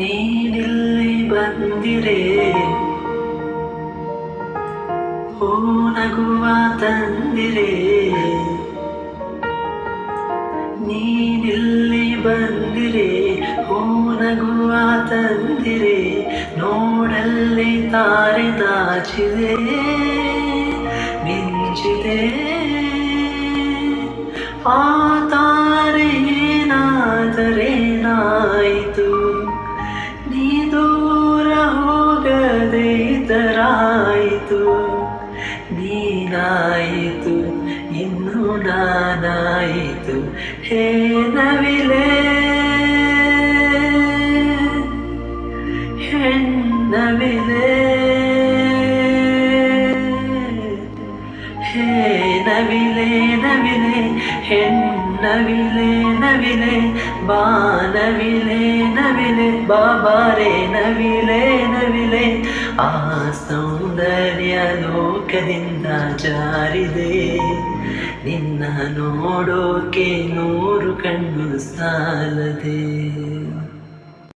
ನೀನಿಲ್ಲಿ ಬಂದಿರೆ ಓ ನಗುವ ತಂದಿರೆ ನೀನಿಲ್ಲಿ ಬಂದಿರೆ ಓ ನಗುವ ತಂದಿರೆ ನೋಡಲ್ಲಿ ತಾರೆ ನಾಚಿದೆ ಮಿಂಚಿದೆ ಆ ತಾರೆ ಏನಾದರೇನಾಯಿತು ನೀ ದೂರ ಹೋಗದೆ ಇತರಾಯಿತು ನೀನಾಯಿತು ಇನ್ನು ನಾನಾಯಿತು ಹೇ ನವಿಲೆ ಹೆಣ್ಣವಿಲೆ ಹೇ ನವಿಲೆ ನವಿಲೆ ಹೆಣ್ಣವಿಲೆ ನವಿಲೆ ಬಾ ನವಿಲೆ ನವಿಲೆ ಬಾಬಾರೆ ನವಿಲೆ ನವಿಲೆ ಆ ಸೌಂದರ್ಯ ಲೋಕದಿಂದ ಜಾರಿದೆ ನಿನ್ನ ನೋಡೋಕೆ 100 ಕಣ್ಣು ಸಾಲದೆ.